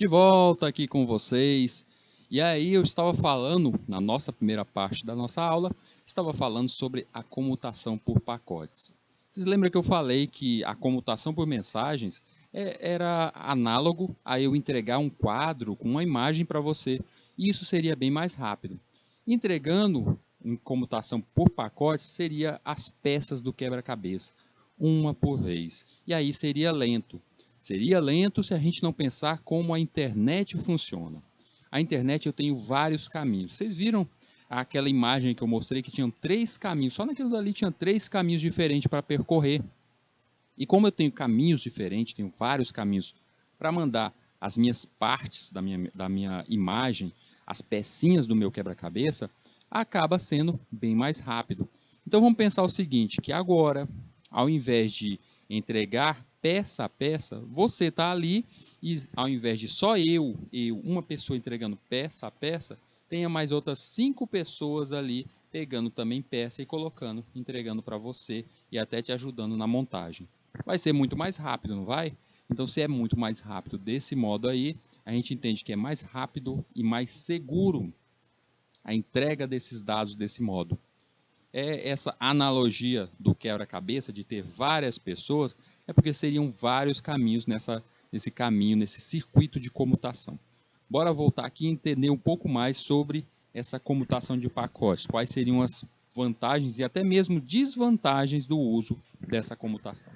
De volta aqui com vocês. E aí eu estava falando, na nossa primeira parte da nossa aula, estava falando sobre a comutação por pacotes. Vocês lembram que eu falei que a comutação por mensagens era análogo a eu entregar um quadro com uma imagem para você. E isso seria bem mais rápido. Entregando em comutação por pacotes seria as peças do quebra-cabeça, uma por vez. E aí seria lento. Seria lento se a gente não pensar como a internet funciona. A internet eu tenho vários caminhos. Vocês viram aquela imagem que eu mostrei que tinham 3 caminhos? Só naquilo dali tinha 3 caminhos diferentes para percorrer. E como eu tenho caminhos diferentes, tenho vários caminhos para mandar as minhas partes da minha imagem, as pecinhas do meu quebra-cabeça, acaba sendo bem mais rápido. Então vamos pensar o seguinte, que agora, ao invés de entregar peça a peça, você está ali e ao invés de só uma pessoa entregando peça a peça, tenha mais outras 5 pessoas ali pegando também peça e colocando, entregando para você e até te ajudando na montagem. Vai ser muito mais rápido, não vai? Então, se é muito mais rápido desse modo aí, a gente entende que é mais rápido e mais seguro a entrega desses dados desse modo. É essa analogia do quebra-cabeça de ter várias pessoas, é porque seriam vários caminhos nesse caminho, nesse circuito de comutação. Bora voltar aqui e entender um pouco mais sobre essa comutação de pacotes, quais seriam as vantagens e até mesmo desvantagens do uso dessa comutação.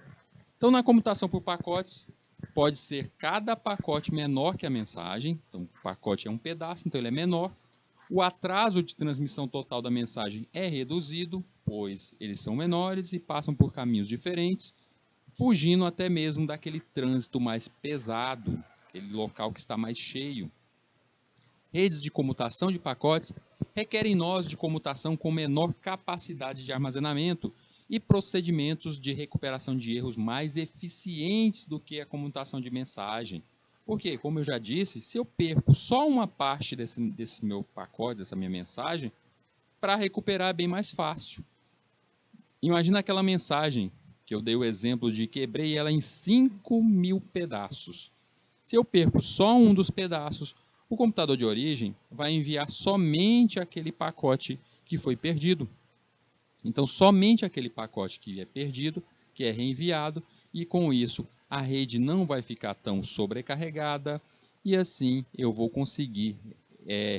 Então, na comutação por pacotes, pode ser cada pacote menor que a mensagem. Então, o pacote é um pedaço, então ele é menor. O atraso de transmissão total da mensagem é reduzido, pois eles são menores e passam por caminhos diferentes, fugindo até mesmo daquele trânsito mais pesado, aquele local que está mais cheio. Redes de comutação de pacotes requerem nós de comutação com menor capacidade de armazenamento e procedimentos de recuperação de erros mais eficientes do que a comutação de mensagem. Porque, como eu já disse, se eu perco só uma parte desse meu pacote, dessa minha mensagem, para recuperar é bem mais fácil. Imagina aquela mensagem que eu dei o exemplo de quebrei ela em 5.000 pedaços. Se eu perco só um dos pedaços, o computador de origem vai enviar somente aquele pacote que foi perdido. Então, somente aquele pacote que é perdido, que é reenviado, e com isso a rede não vai ficar tão sobrecarregada, e assim eu vou conseguir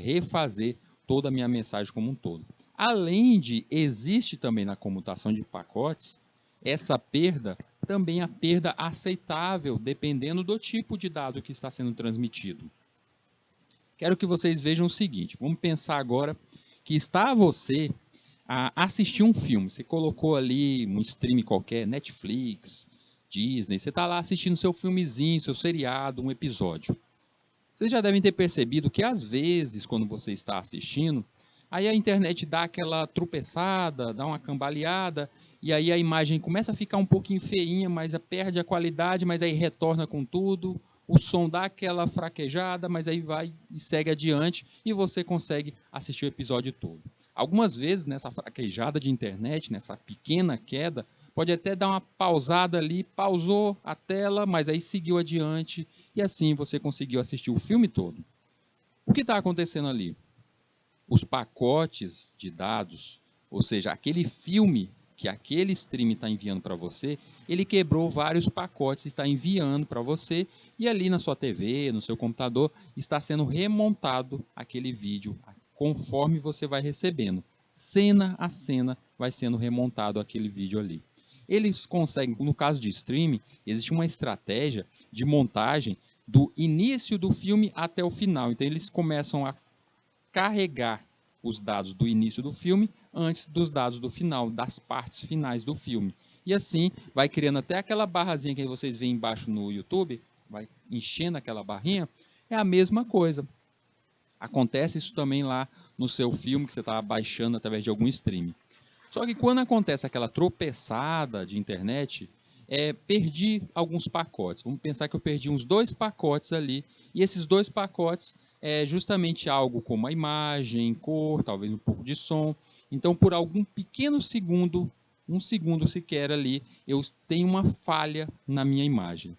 refazer toda a minha mensagem como um todo. Além de, existe também na comutação de pacotes, essa perda também a perda aceitável, dependendo do tipo de dado que está sendo transmitido. Quero que vocês vejam o seguinte, vamos pensar agora que está você a assistir um filme. Você colocou ali um stream qualquer, Netflix, Disney, você está lá assistindo seu filmezinho, seu seriado, um episódio. Vocês já devem ter percebido que às vezes, quando você está assistindo, aí a internet dá aquela tropeçada, dá uma cambaleada, e aí a imagem começa a ficar um pouquinho feinha, mas perde a qualidade, mas aí retorna com tudo, o som dá aquela fraquejada, mas aí vai e segue adiante, e você consegue assistir o episódio todo. Algumas vezes, nessa fraquejada de internet, nessa pequena queda, pode até dar uma pausada ali, pausou a tela, mas aí seguiu adiante, e assim você conseguiu assistir o filme todo. O que está acontecendo ali? Os pacotes de dados, ou seja, aquele filme que aquele stream está enviando para você, ele quebrou vários pacotes e está enviando para você, e ali na sua TV, no seu computador, está sendo remontado aquele vídeo conforme você vai recebendo. Cena a cena vai sendo remontado aquele vídeo ali. Eles conseguem, no caso de streaming, existe uma estratégia de montagem do início do filme até o final. Então eles começam a carregar os dados do início do filme antes dos dados do final, das partes finais do filme. E assim vai criando até aquela barrazinha que vocês veem embaixo no YouTube, vai enchendo aquela barrinha, é a mesma coisa. Acontece isso também lá no seu filme que você está baixando através de algum streaming. Só que quando acontece aquela tropeçada de internet, perdi alguns pacotes. Vamos pensar que eu perdi uns 2 pacotes ali, e esses 2 pacotes é justamente algo como a imagem, cor, talvez um pouco de som. Então, por algum pequeno segundo, um segundo sequer ali, eu tenho uma falha na minha imagem.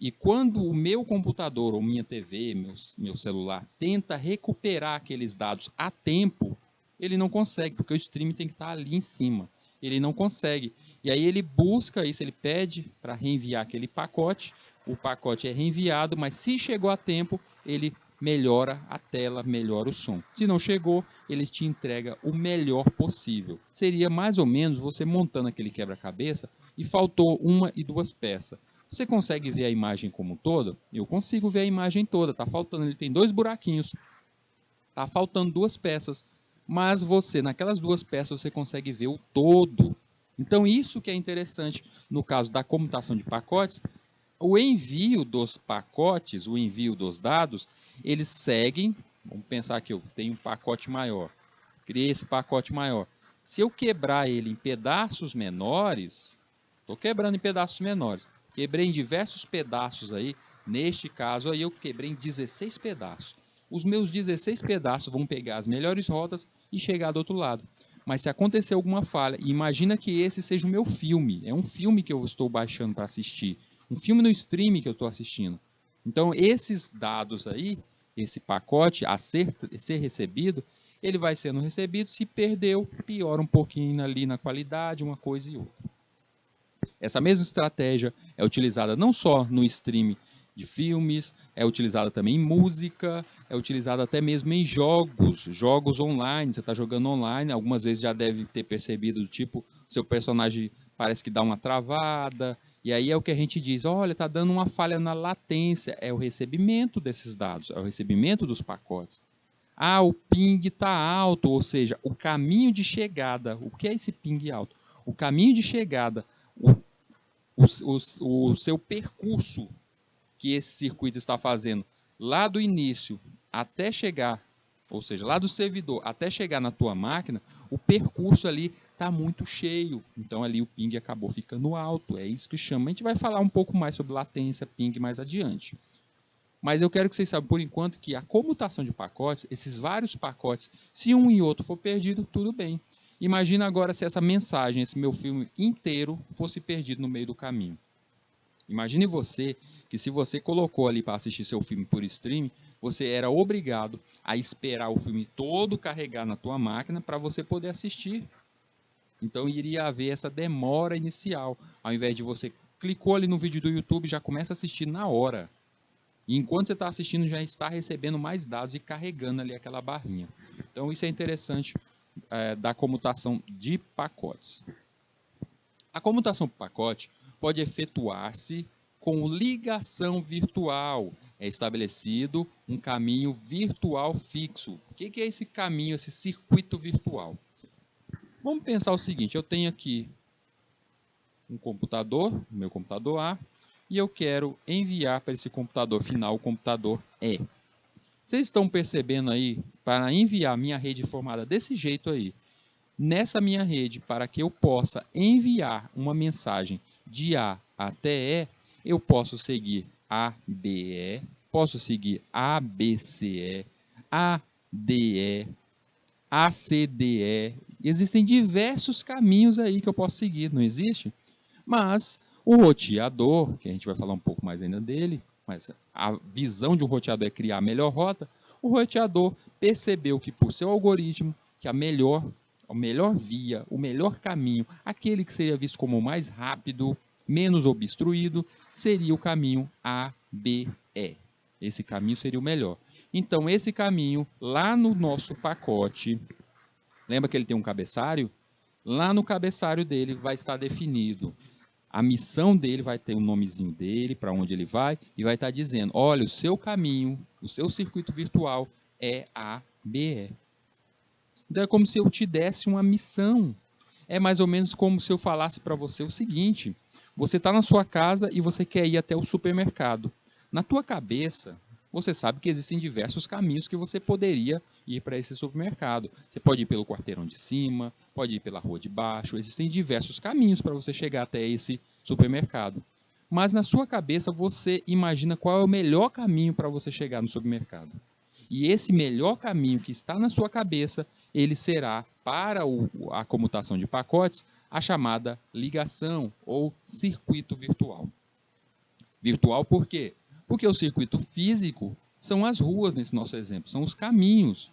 E quando o meu computador, ou minha TV, meu celular, tenta recuperar aqueles dados a tempo, ele não consegue, porque o streaming tem que estar ali em cima. Ele não consegue. E aí ele busca isso, ele pede para reenviar aquele pacote, o pacote é reenviado, mas se chegou a tempo, ele melhora a tela, melhora o som. Se não chegou, ele te entrega o melhor possível. Seria mais ou menos você montando aquele quebra-cabeça e faltou uma e duas peças. Você consegue ver a imagem como um todo? Eu consigo ver a imagem toda. Tá faltando, ele tem 2 buraquinhos. Tá faltando 2 peças. Mas você, naquelas 2 peças, você consegue ver o todo. Então, isso que é interessante no caso da comutação de pacotes. O envio dos pacotes, o envio dos dados, eles seguem. Vamos pensar que eu tenho um pacote maior. Criei esse pacote maior. Se eu quebrar ele em pedaços menores, estou quebrando em pedaços menores. Quebrei em diversos pedaços aí. Neste caso aí eu quebrei em 16 pedaços. Os meus 16 pedaços vão pegar as melhores rotas e chegar do outro lado. Mas se acontecer alguma falha, imagina que esse seja o meu filme. É um filme que eu estou baixando para assistir. Um filme no stream que eu estou assistindo. Então esses dados aí, esse pacote a ser recebido, ele vai sendo recebido. Se perdeu, piora um pouquinho ali na qualidade, uma coisa e outra. Essa mesma estratégia é utilizada não só no stream de filmes, é utilizada também em música, é utilizada até mesmo em jogos online. Você está jogando online, algumas vezes já deve ter percebido do tipo, seu personagem parece que dá uma travada, e aí é o que a gente diz, olha, está dando uma falha na latência, é o recebimento desses dados, é o recebimento dos pacotes. Ah, o ping está alto, ou seja, o caminho de chegada, o que é esse ping alto? O caminho de chegada, o seu percurso que esse circuito está fazendo lá do início até chegar, ou seja, lá do servidor até chegar na tua máquina, o percurso ali está muito cheio. Então ali o ping acabou ficando alto. É isso que chama. A gente vai falar um pouco mais sobre latência, ping mais adiante. Mas eu quero que vocês saibam, por enquanto, que a comutação de pacotes, esses vários pacotes, se um e outro for perdido, tudo bem. Imagina agora se essa mensagem, esse meu filme inteiro, fosse perdido no meio do caminho. Imagine você que se você colocou ali para assistir seu filme por streaming, você era obrigado a esperar o filme todo carregar na tua máquina para você poder assistir. Então iria haver essa demora inicial. Ao invés de você clicou ali no vídeo do YouTube, já começa a assistir na hora. E enquanto você está assistindo, já está recebendo mais dados e carregando ali aquela barrinha. Então isso é interessante da comutação de pacotes. A comutação por pacote pode efetuar-se com ligação virtual. É estabelecido um caminho virtual fixo. O que é esse caminho, esse circuito virtual? Vamos pensar o seguinte, eu tenho aqui um computador, meu computador A, e eu quero enviar para esse computador final, o computador E. Vocês estão percebendo aí, para enviar minha rede formada desse jeito aí, nessa minha rede, para que eu possa enviar uma mensagem de A até E, eu posso seguir ABE, posso seguir ABCE, ADE, ACDE. Existem diversos caminhos aí que eu posso seguir, não existe? Mas o roteador, que a gente vai falar um pouco mais ainda dele, mas a visão de um roteador é criar a melhor rota, o roteador percebeu que por seu algoritmo, que a melhor via, o melhor caminho, aquele que seria visto como o mais rápido, menos obstruído, seria o caminho ABE. Esse caminho seria o melhor. Então, esse caminho, lá no nosso pacote, lembra que ele tem um cabeçalho? Lá no cabeçalho dele vai estar definido. A missão dele vai ter o nomezinho dele, para onde ele vai, e vai estar dizendo, olha, o seu caminho, o seu circuito virtual é ABE. Então é como se eu te desse uma missão. É mais ou menos como se eu falasse para você o seguinte, você está na sua casa e você quer ir até o supermercado. Na tua cabeça, você sabe que existem diversos caminhos que você poderia ir para esse supermercado. Você pode ir pelo quarteirão de cima, pode ir pela rua de baixo, existem diversos caminhos para você chegar até esse supermercado. Mas na sua cabeça você imagina qual é o melhor caminho para você chegar no supermercado. E esse melhor caminho que está na sua cabeça, ele será, para a comutação de pacotes, a chamada ligação ou circuito virtual. Virtual por quê? Porque o circuito físico são as ruas nesse nosso exemplo, são os caminhos.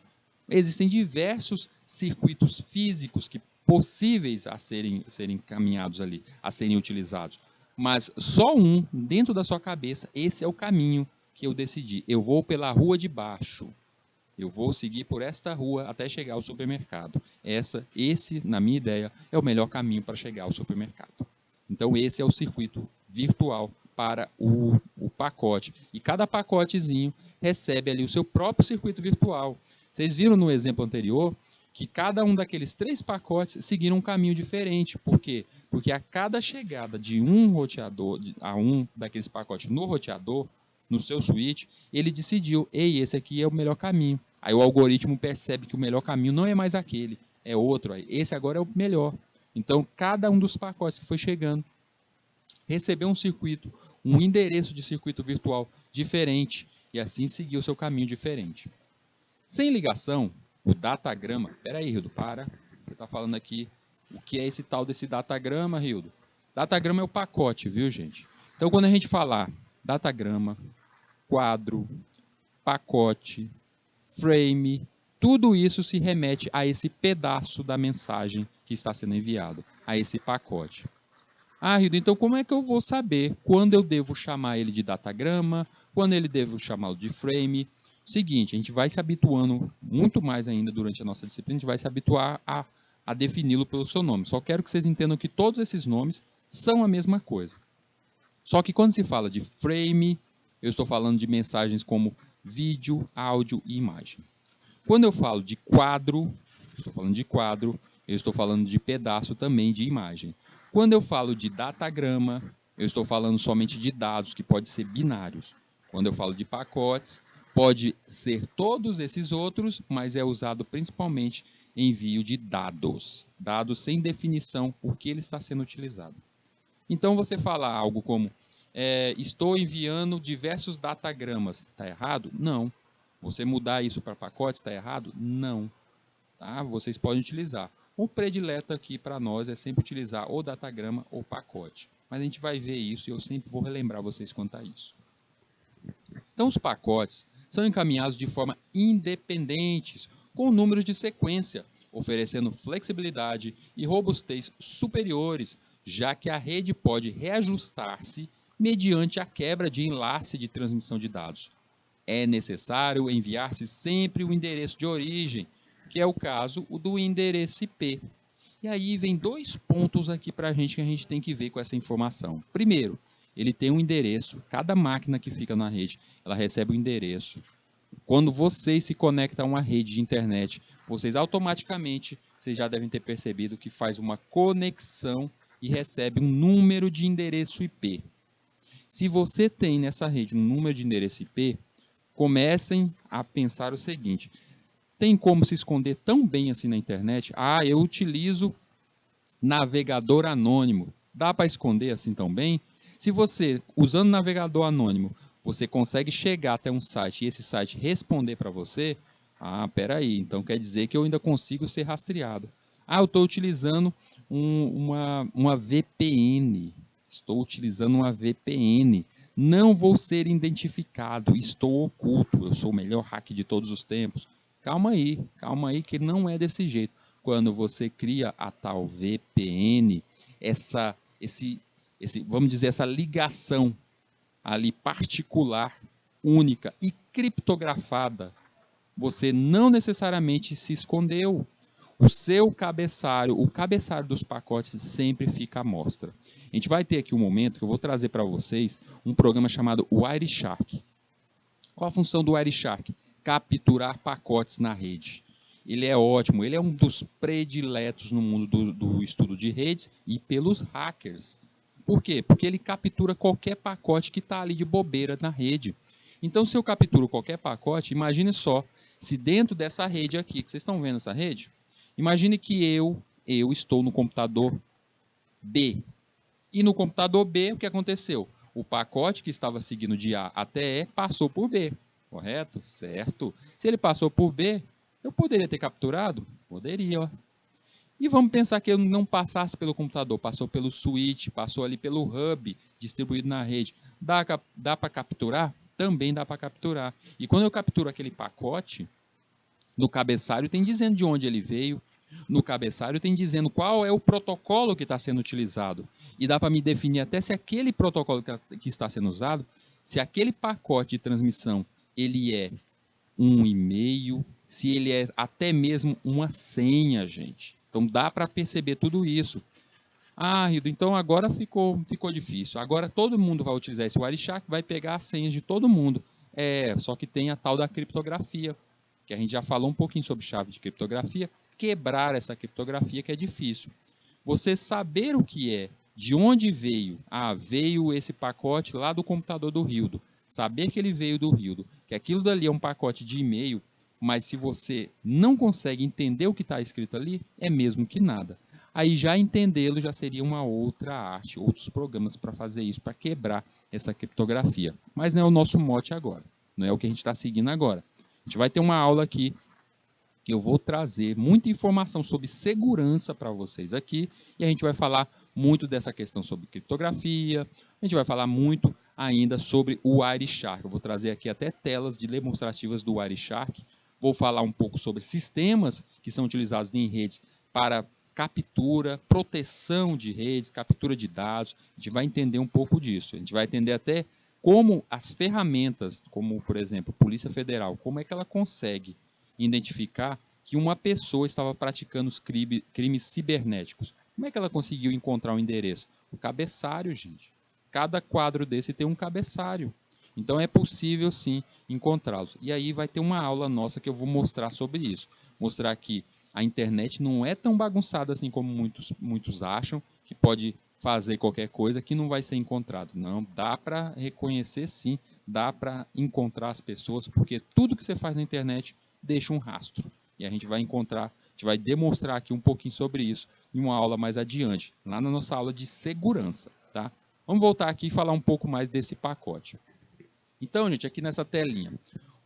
Existem diversos circuitos físicos que possíveis a serem caminhados ali, a serem utilizados. Mas só um, dentro da sua cabeça, esse é o caminho que eu decidi. Eu vou pela rua de baixo. Eu vou seguir por esta rua até chegar ao supermercado. Esse, na minha ideia, é o melhor caminho para chegar ao supermercado. Então, esse é o circuito virtual para o pacote. E cada pacotezinho recebe ali o seu próprio circuito virtual. Vocês viram no exemplo anterior que cada um daqueles 3 pacotes seguiram um caminho diferente. Por quê? Porque a cada chegada de um roteador, a um daqueles pacotes no roteador, no seu switch, ele decidiu, ei, esse aqui é o melhor caminho. Aí o algoritmo percebe que o melhor caminho não é mais aquele, é outro. Esse agora é o melhor. Então, cada um dos pacotes que foi chegando recebeu um circuito, um endereço de circuito virtual diferente e assim seguiu seu caminho diferente. Sem ligação, o datagrama... Espera aí, Rildo, para. Você está falando aqui o que é esse tal desse datagrama, Rildo? Datagrama é o pacote, viu, gente? Então, quando a gente falar datagrama, quadro, pacote, frame, tudo isso se remete a esse pedaço da mensagem que está sendo enviado, a esse pacote. Ah, Rildo, então como é que eu vou saber quando eu devo chamar ele de datagrama, quando ele devo chamá-lo de frame? Seguinte, a gente vai se habituando muito mais ainda durante a nossa disciplina, a gente vai se habituar a defini-lo pelo seu nome. Só quero que vocês entendam que todos esses nomes são a mesma coisa. Só que quando se fala de frame, eu estou falando de mensagens como vídeo, áudio e imagem. Quando eu falo de quadro, eu estou falando de pedaço também de imagem. Quando eu falo de datagrama, eu estou falando somente de dados, que podem ser binários. Quando eu falo de pacotes, pode ser todos esses outros, mas é usado principalmente em envio de dados. Dados sem definição por que ele está sendo utilizado. Então, você fala algo como, estou enviando diversos datagramas. Está errado? Não. Você mudar isso para pacotes, está errado? Não. Tá? Vocês podem utilizar. O predileto aqui para nós é sempre utilizar ou datagrama ou pacote. Mas a gente vai ver isso e eu sempre vou relembrar vocês quanto a isso. Então, os pacotes são encaminhados de forma independentes, com números de sequência, oferecendo flexibilidade e robustez superiores, já que a rede pode reajustar-se mediante a quebra de enlace de transmissão de dados. É necessário enviar-se sempre o endereço de origem, que é o caso do endereço IP. E aí vem 2 pontos aqui para a gente que a gente tem que ver com essa informação. Primeiro, ele tem um endereço, cada máquina que fica na rede, ela recebe um endereço. Quando vocês se conectam a uma rede de internet, vocês automaticamente, vocês já devem ter percebido que faz uma conexão e recebe um número de endereço IP. Se você tem nessa rede um número de endereço IP, comecem a pensar o seguinte, tem como se esconder tão bem assim na internet? Ah, eu utilizo navegador anônimo. Dá para esconder assim tão bem? Se você, usando navegador anônimo, você consegue chegar até um site e esse site responder para você, peraí, então quer dizer que eu ainda consigo ser rastreado. Eu estou utilizando uma VPN. Estou utilizando uma VPN. Não vou ser identificado, estou oculto, eu sou o melhor hack de todos os tempos. Calma aí, que não é desse jeito. Quando você cria a tal VPN, vamos dizer, essa ligação ali particular, única e criptografada, você não necessariamente se escondeu. O seu cabeçalho, o cabeçalho dos pacotes sempre fica à mostra. A gente vai ter aqui um momento que eu vou trazer para vocês um programa chamado Wireshark. Qual a função do Wireshark? Capturar pacotes na rede. Ele é ótimo, ele é um dos prediletos no mundo do estudo de redes e pelos hackers. Por quê? Porque ele captura qualquer pacote que está ali de bobeira na rede. Então, se eu capturo qualquer pacote, imagine só, se dentro dessa rede aqui, que vocês estão vendo essa rede, imagine que eu estou no computador B. E no computador B, o que aconteceu? O pacote que estava seguindo de A até E passou por B. Correto? Certo. Se ele passou por B, eu poderia ter capturado? Poderia. E vamos pensar que ele não passasse pelo computador, passou pelo switch, passou ali pelo hub distribuído na rede. Dá para capturar? Também dá para capturar. E quando eu capturo aquele pacote, no cabeçalho tem dizendo de onde ele veio, no cabeçalho tem dizendo qual é o protocolo que está sendo utilizado. E dá para me definir até se aquele protocolo que está sendo usado, se aquele pacote de transmissão ele é um e-mail, se ele é até mesmo uma senha, gente. Então dá para perceber tudo isso. Ah, Rido, então agora ficou difícil. Agora todo mundo vai utilizar esse Wireshark, vai pegar as senhas de todo mundo. Só que tem a tal da criptografia, que a gente já falou um pouquinho sobre chave de criptografia. Quebrar essa criptografia que é difícil. Você saber o que é, de onde veio. Veio esse pacote lá do computador do Rildo. Saber que ele veio do Rildo, que aquilo dali é um pacote de e-mail, mas se você não consegue entender o que está escrito ali, é mesmo que nada. Aí já entendê-lo já seria uma outra arte, outros programas para fazer isso, para quebrar essa criptografia. Mas não é o nosso mote agora, não é o que a gente está seguindo agora. A gente vai ter uma aula aqui que eu vou trazer muita informação sobre segurança para vocês aqui, e a gente vai falar muito dessa questão sobre criptografia, a gente vai falar muito ainda sobre o Wireshark. Eu vou trazer aqui até telas de demonstrativas do Wireshark, vou falar um pouco sobre sistemas que são utilizados em redes para captura, proteção de redes, captura de dados, a gente vai entender um pouco disso, a gente vai entender até como as ferramentas, como por exemplo, Polícia Federal, como é que ela consegue identificar que uma pessoa estava praticando os crimes cibernéticos. Como é que ela conseguiu encontrar o endereço? O cabeçalho, gente. Cada quadro desse tem um cabeçalho. Então é possível sim encontrá-los. E aí vai ter uma aula nossa que eu vou mostrar sobre isso. Mostrar que a internet não é tão bagunçada assim como muitos acham, que pode fazer qualquer coisa que não vai ser encontrado. Não, dá para reconhecer sim, dá para encontrar as pessoas, porque tudo que você faz na internet deixa um rastro. E a gente vai demonstrar aqui um pouquinho sobre isso em uma aula mais adiante, lá na nossa aula de segurança, tá? Vamos voltar aqui e falar um pouco mais desse pacote. Então, gente, aqui nessa telinha,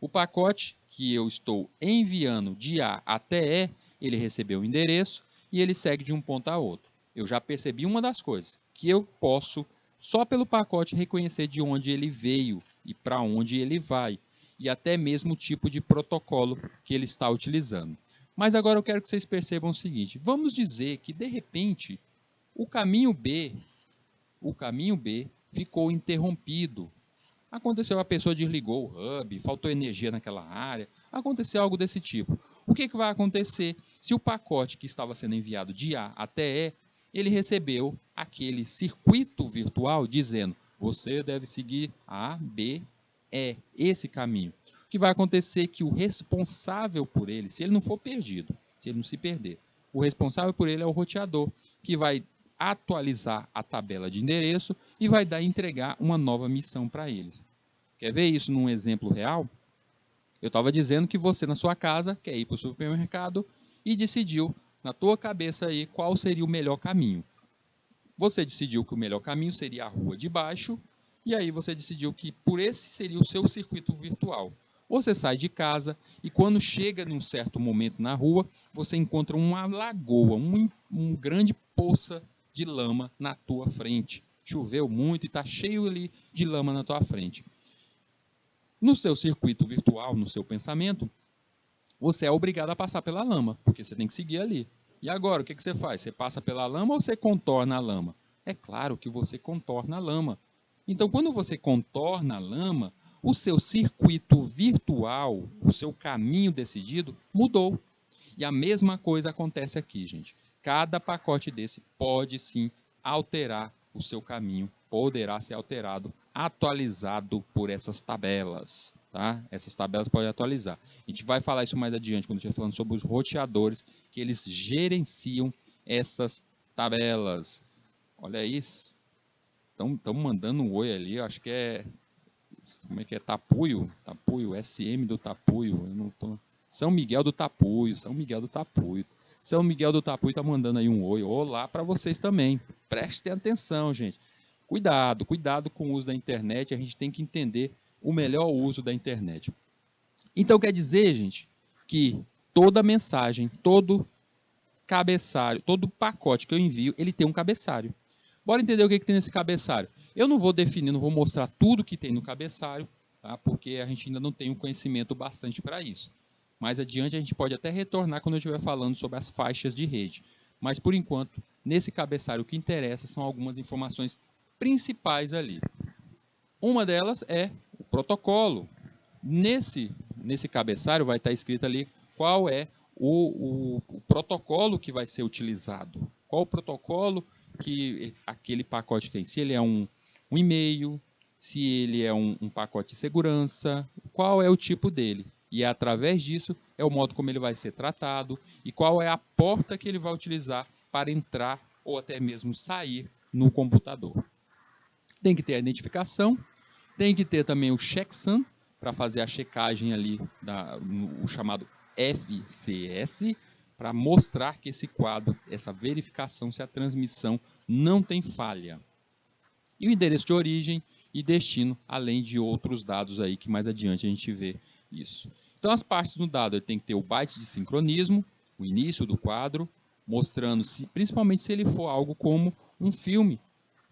o pacote que eu estou enviando de A até E, ele recebeu o endereço e ele segue de um ponto a outro. Eu já percebi uma das coisas, que eu posso, só pelo pacote, reconhecer de onde ele veio e para onde ele vai, e até mesmo o tipo de protocolo que ele está utilizando. Mas agora eu quero que vocês percebam o seguinte, vamos dizer que, de repente, o caminho B ficou interrompido. Aconteceu, a pessoa desligou o hub, faltou energia naquela área, aconteceu algo desse tipo. O que vai acontecer se o pacote que estava sendo enviado de A até E, ele recebeu aquele circuito virtual dizendo, você deve seguir A, B, E, esse caminho. O que vai acontecer é que o responsável por ele, se ele não for perdido, se ele não se perder, o responsável por ele é o roteador, que vai atualizar a tabela de endereço e vai entregar uma nova missão para eles. Quer ver isso num exemplo real? Eu estava dizendo que você na sua casa quer ir para o supermercado e decidiu na tua cabeça aí qual seria o melhor caminho. Você decidiu que o melhor caminho seria a rua de baixo e aí você decidiu que por esse seria o seu circuito virtual. Você sai de casa e quando chega num certo momento na rua, você encontra uma lagoa, um grande poça de lama na tua frente. Choveu muito e está cheio ali de lama na tua frente. No seu circuito virtual, no seu pensamento, você é obrigado a passar pela lama, porque você tem que seguir ali. E agora, o que você faz? Você passa pela lama ou você contorna a lama? É claro que você contorna a lama. Então, quando você contorna a lama, o seu circuito virtual, o seu caminho decidido, mudou. E a mesma coisa acontece aqui, gente. Cada pacote desse pode sim alterar o seu caminho, poderá ser alterado, atualizado por essas tabelas. Tá? Essas tabelas podem atualizar. A gente vai falar isso mais adiante, quando a gente estiver falando sobre os roteadores, que eles gerenciam essas tabelas. Olha aí, estão mandando um oi ali, acho que é... Como é que é? Tapuio? Tapuio, SM do Tapuio. Eu não tô... São Miguel do Tapuio, São Miguel do Tapuio. São Miguel do Tapuio está mandando aí um oi. Olá para vocês também. Prestem atenção, gente. Cuidado com o uso da internet. A gente tem que entender o melhor uso da internet. Então quer dizer, gente, que toda mensagem, todo cabeçalho, todo pacote que eu envio, ele tem um cabeçalho. Bora entender o que tem nesse cabeçalho. Eu não vou definir, não vou mostrar tudo que tem no cabeçalho, tá? Porque a gente ainda não tem um conhecimento bastante para isso. Mais adiante a gente pode até retornar quando eu estiver falando sobre as faixas de rede. Mas por enquanto, nesse cabeçalho o que interessa são algumas informações principais ali. Uma delas é o protocolo. Nesse cabeçalho vai estar escrito ali qual é o protocolo que vai ser utilizado. Qual o protocolo que aquele pacote tem. Se ele é um e-mail, se ele é um pacote de segurança, qual é o tipo dele. E através disso é o modo como ele vai ser tratado e qual é a porta que ele vai utilizar para entrar ou até mesmo sair no computador. Tem que ter a identificação, tem que ter também o checksum para fazer a checagem ali, o chamado FCS, para mostrar que esse quadro, essa verificação se a transmissão não tem falha. E o endereço de origem e destino, além de outros dados aí que mais adiante a gente vê isso. Então as partes do dado tem que ter o byte de sincronismo, o início do quadro, mostrando principalmente se ele for algo como um filme,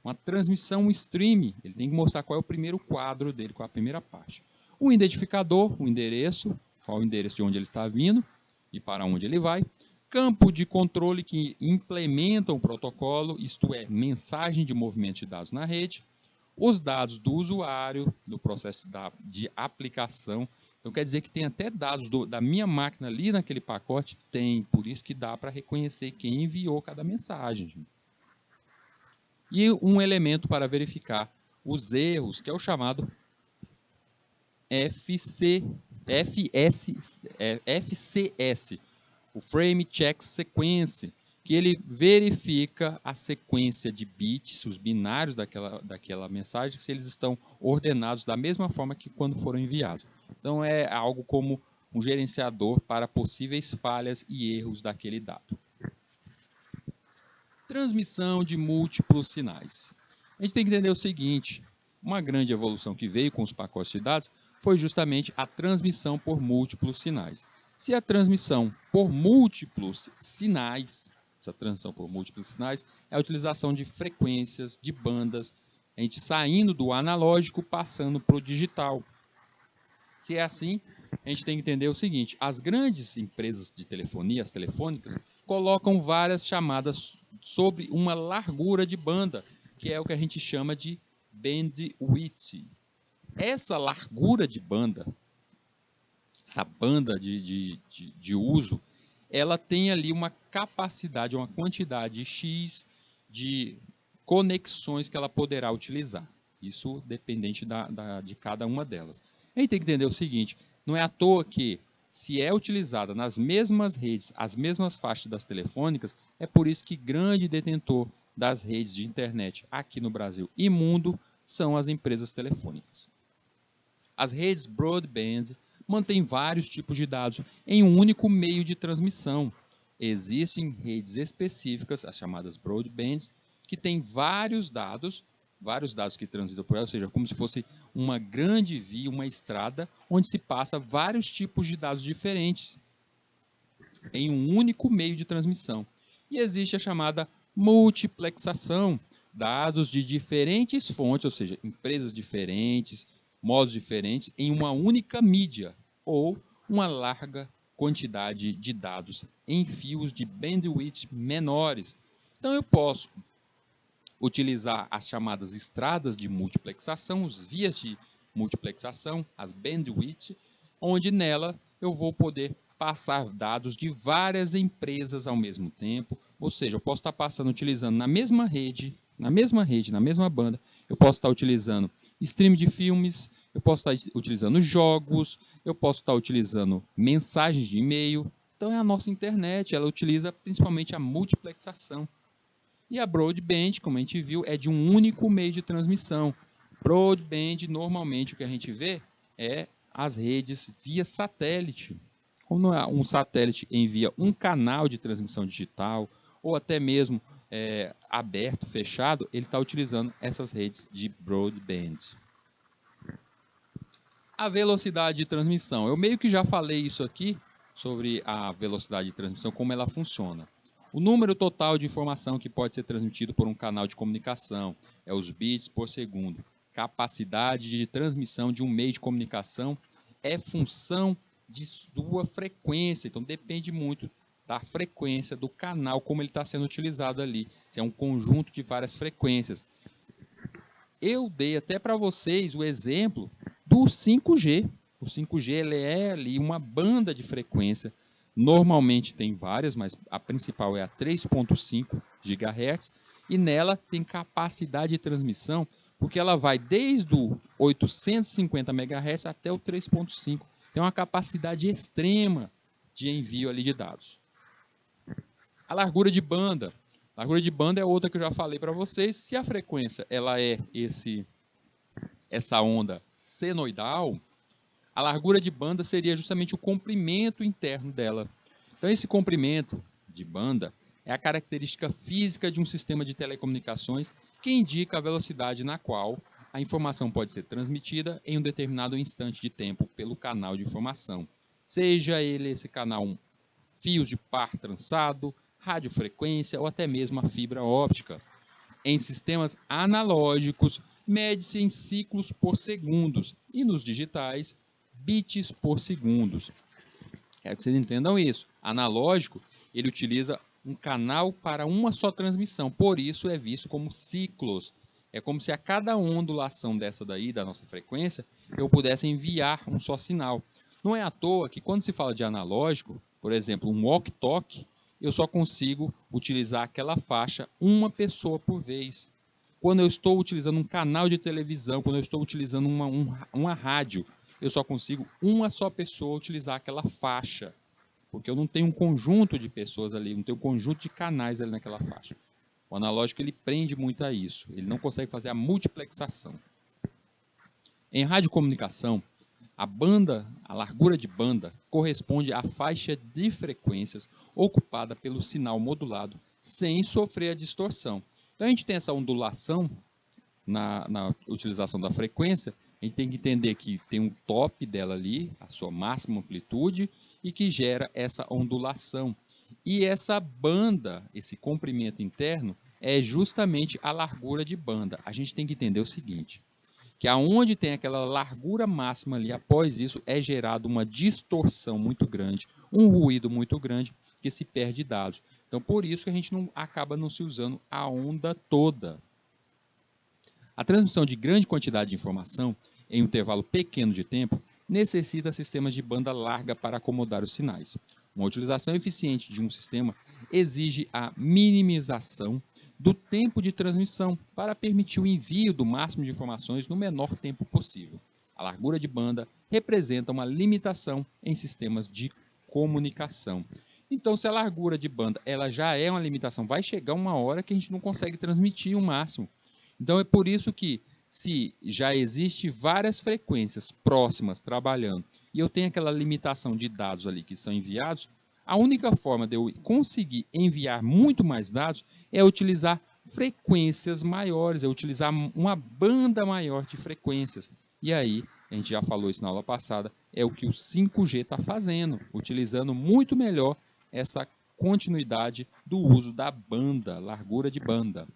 uma transmissão, um stream, ele tem que mostrar qual é o primeiro quadro dele, qual é a primeira parte. O identificador, o endereço, qual é o endereço de onde ele está vindo e para onde ele vai. Campo de controle que implementa o protocolo, isto é, mensagem de movimento de dados na rede. Os dados do usuário, do processo de aplicação. Então quer dizer que tem até dados da minha máquina ali naquele pacote? Tem, por isso que dá para reconhecer quem enviou cada mensagem. E um elemento para verificar os erros, que é o chamado FCS, o Frame Check Sequence, que ele verifica a sequência de bits, os binários daquela mensagem, se eles estão ordenados da mesma forma que quando foram enviados. Então é algo como um gerenciador para possíveis falhas e erros daquele dado. Transmissão de múltiplos sinais. A gente tem que entender o seguinte, uma grande evolução que veio com os pacotes de dados foi justamente a transmissão por múltiplos sinais. Se a transmissão por múltiplos sinais, é a utilização de frequências, de bandas, a gente saindo do analógico, passando para o digital. Se é assim, a gente tem que entender o seguinte, as grandes empresas de telefonia, as telefônicas, colocam várias chamadas sobre uma largura de banda, que é o que a gente chama de bandwidth. Essa largura de banda, essa banda de uso, ela tem ali uma capacidade, uma quantidade X de conexões que ela poderá utilizar. Isso dependente de cada uma delas. A gente tem que entender o seguinte, não é à toa que se é utilizada nas mesmas redes, as mesmas faixas das telefônicas, é por isso que grande detentor das redes de internet aqui no Brasil e mundo são as empresas telefônicas. As redes broadband mantêm vários tipos de dados em um único meio de transmissão. Existem redes específicas, as chamadas broadbands, que têm vários dados que transitam por ela, ou seja, como se fosse uma grande via, uma estrada, onde se passa vários tipos de dados diferentes em um único meio de transmissão. E existe a chamada multiplexação, dados de diferentes fontes, ou seja, empresas diferentes, modos diferentes, em uma única mídia, ou uma larga quantidade de dados em fios de bandwidth menores. Então eu posso utilizar as chamadas estradas de multiplexação, os vias de multiplexação, as bandwidth, onde nela eu vou poder passar dados de várias empresas ao mesmo tempo, ou seja, eu posso estar passando, utilizando na mesma banda, eu posso estar utilizando stream de filmes, eu posso estar utilizando jogos, eu posso estar utilizando mensagens de e-mail. Então é a nossa internet, ela utiliza principalmente a multiplexação. E a broadband, como a gente viu, é de um único meio de transmissão. Broadband, normalmente, o que a gente vê é as redes via satélite. Quando um satélite envia um canal de transmissão digital, ou até mesmo aberto, fechado, ele está utilizando essas redes de broadband. A velocidade de transmissão. Eu meio que já falei isso aqui, sobre a velocidade de transmissão, como ela funciona. O número total de informação que pode ser transmitido por um canal de comunicação é os bits por segundo. Capacidade de transmissão de um meio de comunicação é função de sua frequência, então depende muito da frequência do canal, como ele está sendo utilizado ali. Se é um conjunto de várias frequências. Eu dei até para vocês o exemplo do 5G. O 5G ele é ali uma banda de frequência. Normalmente tem várias, mas a principal é a 3.5 GHz. E nela tem capacidade de transmissão, porque ela vai desde o 850 MHz até o 3.5. Tem uma capacidade extrema de envio ali de dados. A largura de banda. A largura de banda é outra que eu já falei para vocês. Se a frequência ela é essa onda senoidal, a largura de banda seria justamente o comprimento interno dela. Então, esse comprimento de banda é a característica física de um sistema de telecomunicações que indica a velocidade na qual a informação pode ser transmitida em um determinado instante de tempo pelo canal de informação. Seja ele esse canal fios de par trançado, radiofrequência ou até mesmo a fibra óptica. Em sistemas analógicos, mede-se em ciclos por segundos e nos digitais, bits por segundos. Quero que vocês entendam isso. Analógico, ele utiliza um canal para uma só transmissão, por isso é visto como ciclos. É como se a cada ondulação dessa daí, da nossa frequência, eu pudesse enviar um só sinal. Não é à toa que quando se fala de analógico, por exemplo, um walkie-talkie, eu só consigo utilizar aquela faixa uma pessoa por vez. Quando eu estou utilizando um canal de televisão, quando eu estou utilizando uma rádio, eu só consigo uma só pessoa utilizar aquela faixa. Porque eu não tenho um conjunto de pessoas ali, não tenho um conjunto de canais ali naquela faixa. O analógico ele prende muito a isso, ele não consegue fazer a multiplexação. Em radiocomunicação, a largura de banda, corresponde à faixa de frequências ocupada pelo sinal modulado, sem sofrer a distorção. Então a gente tem essa ondulação na utilização da frequência, a gente tem que entender que tem um top dela ali, a sua máxima amplitude, e que gera essa ondulação. E essa banda, esse comprimento interno, é justamente a largura de banda. A gente tem que entender o seguinte, que aonde tem aquela largura máxima ali, após isso é gerada uma distorção muito grande, um ruído muito grande, que se perde dados. Então, por isso que a gente acaba não se usando a onda toda. A transmissão de grande quantidade de informação em um intervalo pequeno de tempo necessita sistemas de banda larga para acomodar os sinais. Uma utilização eficiente de um sistema exige a minimização do tempo de transmissão para permitir o envio do máximo de informações no menor tempo possível. A largura de banda representa uma limitação em sistemas de comunicação. Então, se a largura de banda ela já é uma limitação, vai chegar uma hora que a gente não consegue transmitir o máximo. Então, é por isso que, se já existe várias frequências próximas trabalhando e eu tenho aquela limitação de dados ali que são enviados, a única forma de eu conseguir enviar muito mais dados é utilizar frequências maiores, é utilizar uma banda maior de frequências. E aí, a gente já falou isso na aula passada, é o que o 5G está fazendo, utilizando muito melhor essa continuidade do uso da banda, largura de banda.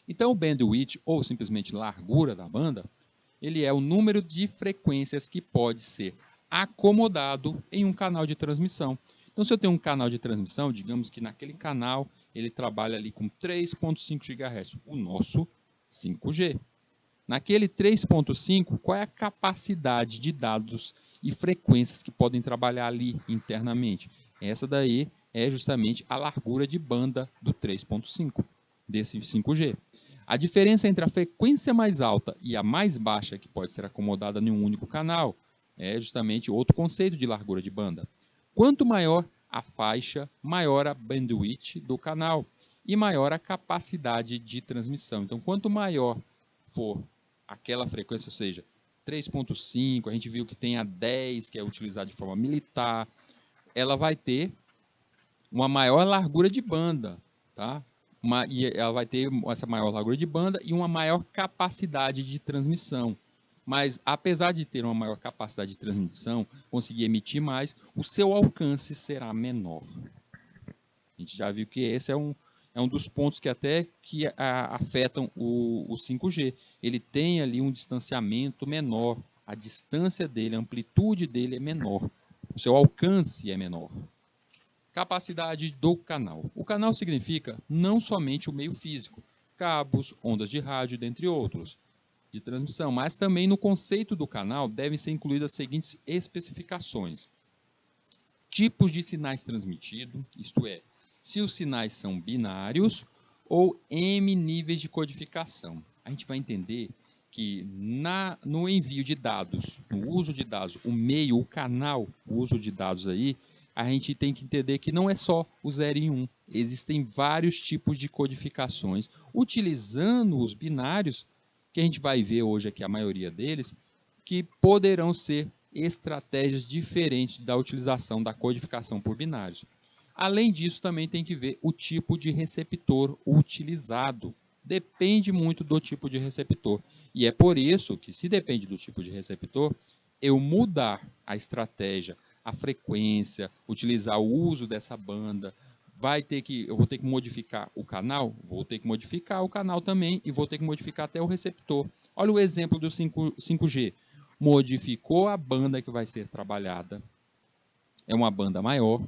Então, o bandwidth, ou simplesmente largura da banda, ele é o número de frequências que pode ser acomodado em um canal de transmissão. Então, se eu tenho um canal de transmissão, digamos que naquele canal ele trabalha ali com 3.5 GHz, o nosso 5G. Naquele 3.5, qual é a capacidade de dados e frequências que podem trabalhar ali internamente? Essa daí é justamente a largura de banda do 3.5, desse 5G. A diferença entre a frequência mais alta e a mais baixa, que pode ser acomodada em um único canal, é justamente outro conceito de largura de banda. Quanto maior a faixa, maior a bandwidth do canal e maior a capacidade de transmissão. Então, quanto maior for aquela frequência, ou seja, 3.5, a gente viu que tem a 10, que é utilizada de forma militar, ela vai ter uma maior largura de banda, tá? E ela vai ter essa maior largura de banda e uma maior capacidade de transmissão. Mas, apesar de ter uma maior capacidade de transmissão, conseguir emitir mais, o seu alcance será menor. A gente já viu que esse é um dos pontos que até que afetam o 5G. Ele tem ali um distanciamento menor, a distância dele, a amplitude dele é menor, o seu alcance é menor. Capacidade do canal. O canal significa não somente o meio físico, cabos, ondas de rádio, dentre outros, de transmissão, mas também no conceito do canal devem ser incluídas as seguintes especificações. Tipos de sinais transmitidos, isto é, se os sinais são binários ou M níveis de codificação. A gente vai entender que no envio de dados, no uso de dados, o meio, o canal, o uso de dados aí, a gente tem que entender que não é só o 0 e 1. Existem vários tipos de codificações. Utilizando os binários, que a gente vai ver hoje aqui a maioria deles, que poderão ser estratégias diferentes da utilização da codificação por binários. Além disso, também tem que ver o tipo de receptor utilizado. Depende muito do tipo de receptor. E é por isso que, se depende do tipo de receptor, eu mudar a estratégia, a frequência, utilizar o uso dessa banda, eu vou ter que modificar o canal? Vou ter que modificar o canal também e vou ter que modificar até o receptor. Olha o exemplo do 5G. Modificou a banda que vai ser trabalhada. É uma banda maior.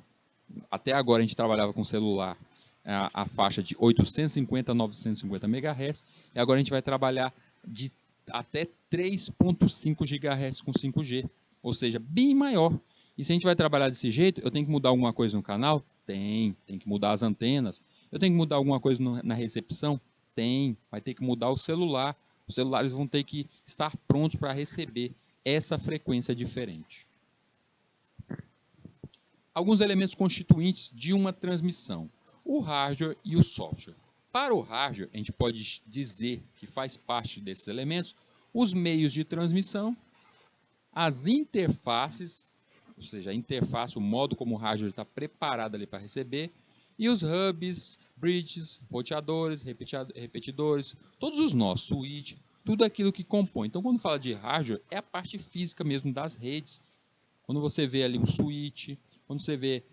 Até agora a gente trabalhava com celular a faixa de 850 a 950 MHz. E agora a gente vai trabalhar de até 3.5 GHz com 5G. Ou seja, bem maior. E se a gente vai trabalhar desse jeito, eu tenho que mudar alguma coisa no canal? Tem que mudar as antenas. Eu tenho que mudar alguma coisa na recepção? Vai ter que mudar o celular. Os celulares vão ter que estar prontos para receber essa frequência diferente. Alguns elementos constituintes de uma transmissão: o hardware e o software. Para o hardware, a gente pode dizer que faz parte desses elementos os meios de transmissão, as interfaces, ou seja, a interface, o modo como o hardware está preparado ali para receber, e os hubs, bridges, roteadores, repetidores, todos os nós, switch, tudo aquilo que compõe. Então, quando fala de hardware, é a parte física mesmo das redes. Quando você vê ali um switch, quando você vê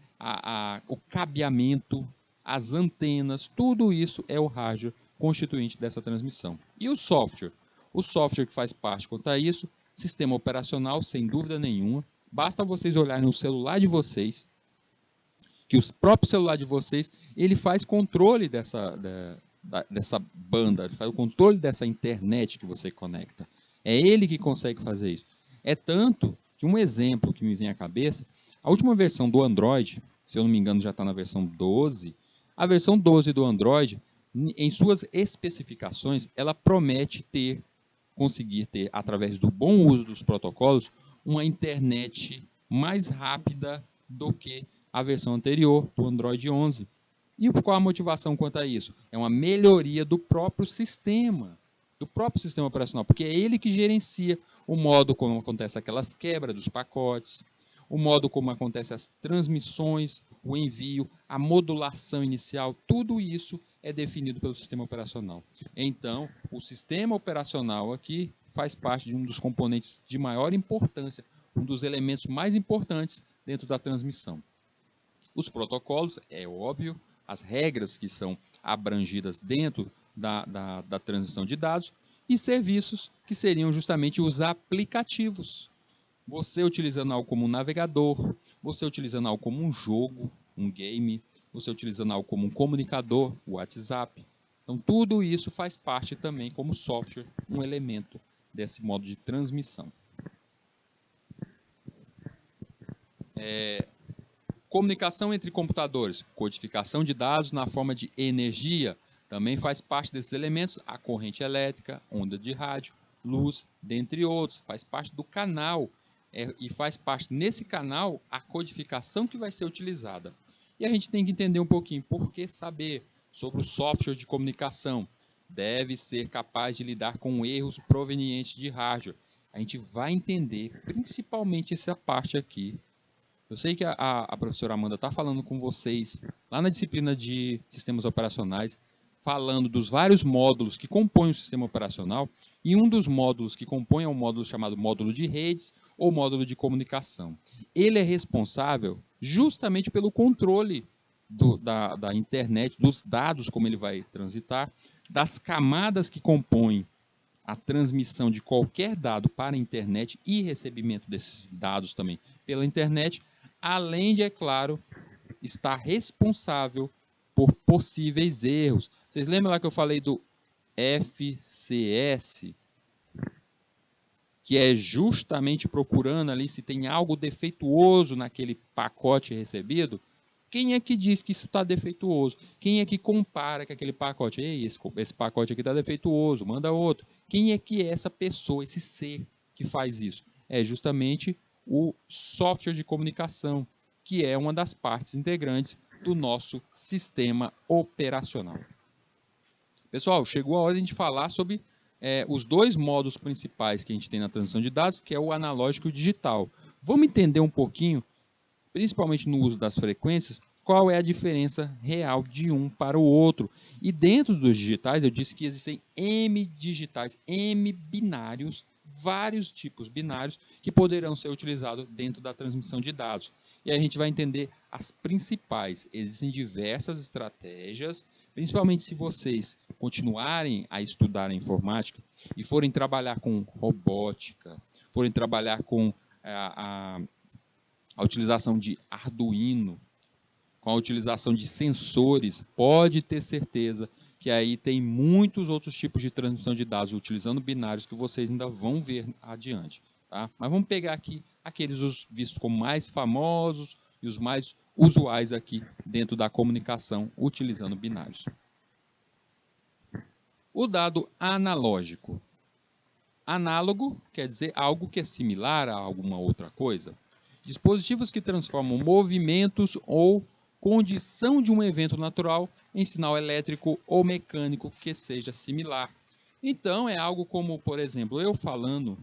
o cabeamento, as antenas, tudo isso é o hardware constituinte dessa transmissão. E o software? O software que faz parte quanto a isso, sistema operacional, sem dúvida nenhuma. Basta vocês olharem no celular de vocês, que o próprio celular de vocês, ele faz controle dessa banda, ele faz o controle dessa internet que você conecta. É ele que consegue fazer isso. É tanto que um exemplo que me vem à cabeça, a última versão do Android, se eu não me engano já está na versão 12, a versão 12 do Android, em suas especificações, ela promete conseguir ter, através do bom uso dos protocolos, uma internet mais rápida do que a versão anterior, do Android 11. E qual a motivação quanto a isso? É uma melhoria do próprio sistema operacional, porque é ele que gerencia o modo como acontece aquelas quebras dos pacotes, o modo como acontece as transmissões, o envio, a modulação inicial, tudo isso é definido pelo sistema operacional. Então, o sistema operacional aqui faz parte de um dos componentes de maior importância, um dos elementos mais importantes dentro da transmissão. Os protocolos, é óbvio, as regras que são abrangidas dentro da transmissão de dados, e serviços, que seriam justamente os aplicativos. Você utilizando algo como um navegador, você utilizando algo como um jogo, um game, você utilizando algo como um comunicador, o WhatsApp. Então, tudo isso faz parte também como software, um elemento desse modo de transmissão. Comunicação entre computadores, codificação de dados na forma de energia, também faz parte desses elementos, a corrente elétrica, onda de rádio, luz, dentre outros, faz parte do canal, e faz parte nesse canal a codificação que vai ser utilizada. E a gente tem que entender um pouquinho por que saber sobre o software de comunicação. Deve ser capaz de lidar com erros provenientes de hardware. A gente vai entender principalmente essa parte aqui. Eu sei que a professora Amanda está falando com vocês lá na disciplina de sistemas operacionais, falando dos vários módulos que compõem o sistema operacional, e um dos módulos que compõe é um módulo chamado módulo de redes ou módulo de comunicação. Ele é responsável justamente pelo controle da internet, dos dados, como ele vai transitar, das camadas que compõem a transmissão de qualquer dado para a internet e recebimento desses dados também pela internet, além de, é claro, estar responsável por possíveis erros. Vocês lembram lá que eu falei do FCS, que é justamente procurando ali se tem algo defeituoso naquele pacote recebido? Quem é que diz que isso está defeituoso? Quem é que compara com aquele pacote? Ei, esse pacote aqui está defeituoso, manda outro. Quem é que é essa pessoa, esse ser que faz isso? É justamente o software de comunicação, que é uma das partes integrantes do nosso sistema operacional. Pessoal, chegou a hora de a gente falar sobre os dois modos principais que a gente tem na transmissão de dados, que é o analógico e o digital. Vamos entender um pouquinho, principalmente no uso das frequências, qual é a diferença real de um para o outro. E dentro dos digitais, eu disse que existem M digitais, M binários, vários tipos binários que poderão ser utilizados dentro da transmissão de dados. E aí a gente vai entender as principais. Existem diversas estratégias, principalmente se vocês continuarem a estudar a informática e forem trabalhar com robótica, forem trabalhar com a utilização de Arduino, com a utilização de sensores, pode ter certeza que aí tem muitos outros tipos de transmissão de dados utilizando binários que vocês ainda vão ver adiante. Tá? Mas vamos pegar aqui aqueles vistos como mais famosos e os mais usuais aqui dentro da comunicação utilizando binários. O dado analógico. Análogo quer dizer algo que é similar a alguma outra coisa. Dispositivos que transformam movimentos ou condição de um evento natural em sinal elétrico ou mecânico que seja similar. Então, é algo como, por exemplo, eu falando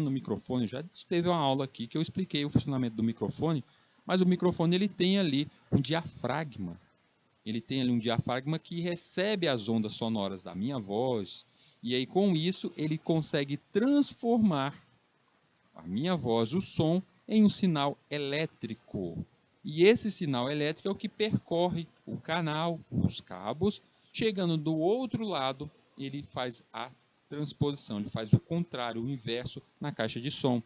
no microfone, já teve uma aula aqui que eu expliquei o funcionamento do microfone, mas o microfone ele tem ali um diafragma. Ele tem ali um diafragma que recebe as ondas sonoras da minha voz, e aí com isso ele consegue transformar a minha voz, o som, em um sinal elétrico. E esse sinal elétrico é o que percorre o canal, os cabos, chegando do outro lado, ele faz a transposição, ele faz o contrário, o inverso na caixa de som.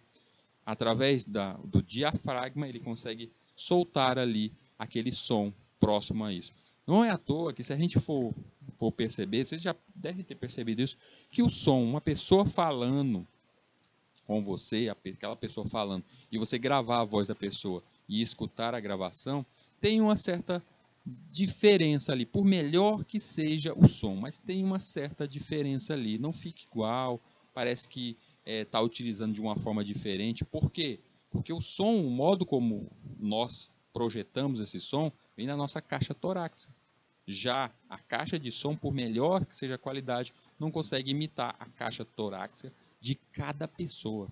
Através do diafragma, ele consegue soltar ali aquele som próximo a isso. Não é à toa que se a gente for perceber, vocês já devem ter percebido isso, que o som, uma pessoa falando com você, aquela pessoa falando, e você gravar a voz da pessoa e escutar a gravação, tem uma certa diferença ali, por melhor que seja o som, mas tem uma certa diferença ali, não fica igual, parece que está utilizando de uma forma diferente. Por quê? Porque o som, o modo como nós projetamos esse som, vem da nossa caixa torácica. Já a caixa de som, por melhor que seja a qualidade, não consegue imitar a caixa torácica de cada pessoa.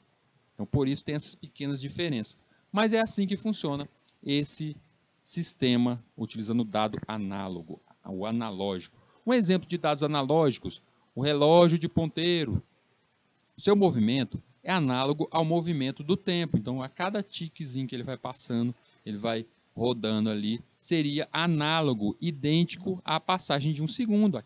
Então, por isso tem essas pequenas diferenças. Mas é assim que funciona esse sistema utilizando dado análogo, o analógico. Um exemplo de dados analógicos, o relógio de ponteiro. O seu movimento é análogo ao movimento do tempo. Então, a cada tiquezinho que ele vai passando, ele vai rodando ali, seria análogo, idêntico à passagem de um segundo.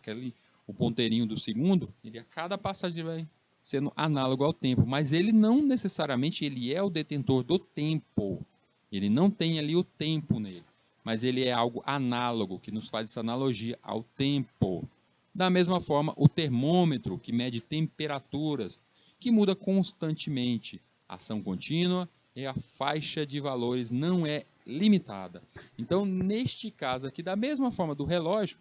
O ponteirinho do segundo, a cada passagem vai sendo análogo ao tempo, mas ele não necessariamente ele é o detentor do tempo. Ele não tem ali o tempo nele, mas ele é algo análogo, que nos faz essa analogia ao tempo. Da mesma forma, o termômetro, que mede temperaturas, que muda constantemente, ação contínua e a faixa de valores não é limitada. Então, neste caso aqui, da mesma forma do relógio,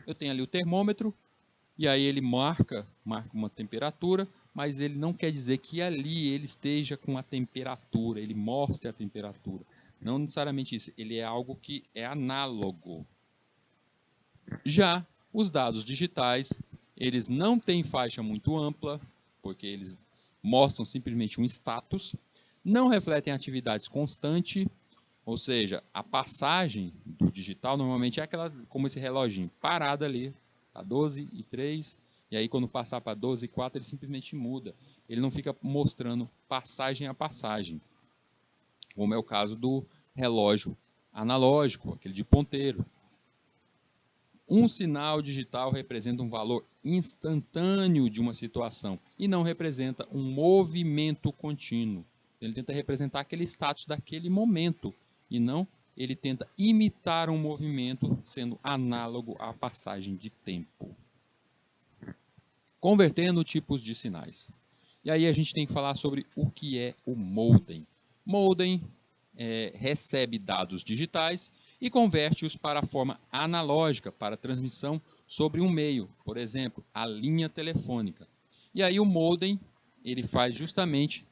eu tenho ali o termômetro, e aí ele marca uma temperatura, mas ele não quer dizer que ali ele esteja com a temperatura, ele mostre a temperatura. Não necessariamente isso, ele é algo que é análogo. Já os dados digitais, eles não têm faixa muito ampla, porque eles mostram simplesmente um status, não refletem atividades constantes, ou seja, a passagem do digital normalmente é aquela, como esse reloginho, parada ali, tá 12:03, e aí quando passar para 12:04 ele simplesmente muda. Ele não fica mostrando passagem a passagem, como é o caso do relógio analógico, aquele de ponteiro. Um sinal digital representa um valor instantâneo de uma situação e não representa um movimento contínuo. Ele tenta representar aquele status daquele momento e não ele tenta imitar um movimento sendo análogo à passagem de tempo. Convertendo tipos de sinais. E aí a gente tem que falar sobre o que é o modem. Modem recebe dados digitais e converte-os para a forma analógica, para transmissão sobre um meio, por exemplo, a linha telefônica. E aí o modem ele faz justamente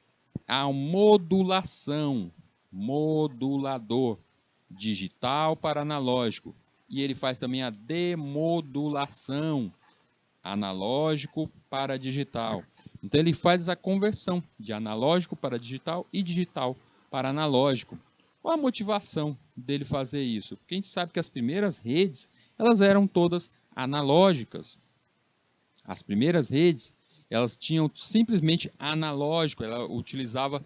a modulação, modulador, digital para analógico. E ele faz também a demodulação, analógico para digital. Então ele faz essa conversão de analógico para digital e digital para analógico. Qual a motivação dele fazer isso? Porque a gente sabe que as primeiras redes, elas eram todas analógicas. As primeiras redes, elas tinham simplesmente analógico, ela utilizava,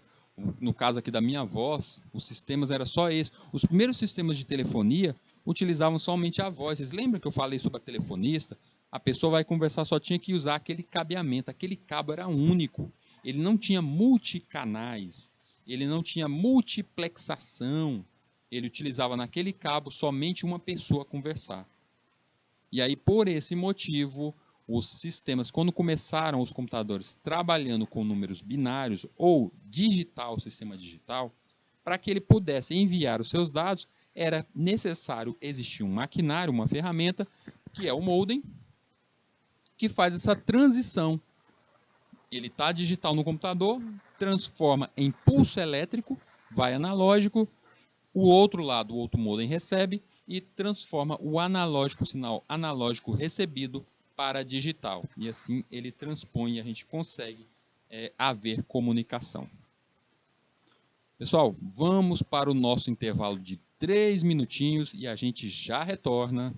no caso aqui da minha voz, os sistemas eram só esse. Os primeiros sistemas de telefonia utilizavam somente a voz. Vocês lembram que eu falei sobre a telefonista? A pessoa vai conversar, só tinha que usar aquele cabeamento, aquele cabo era único. Ele não tinha multicanais, ele não tinha multiplexação. Ele utilizava naquele cabo somente uma pessoa conversar. E aí, por esse motivo, os sistemas, quando começaram os computadores trabalhando com números binários ou digital, sistema digital, para que ele pudesse enviar os seus dados, era necessário existir um maquinário, uma ferramenta, que é o modem, que faz essa transição. Ele está digital no computador, transforma em pulso elétrico, vai analógico, o outro lado, o outro modem recebe e transforma o analógico, o sinal analógico recebido para digital. E assim ele transpõe e a gente consegue haver comunicação. Pessoal, vamos para o nosso intervalo de 3 minutinhos e a gente já retorna.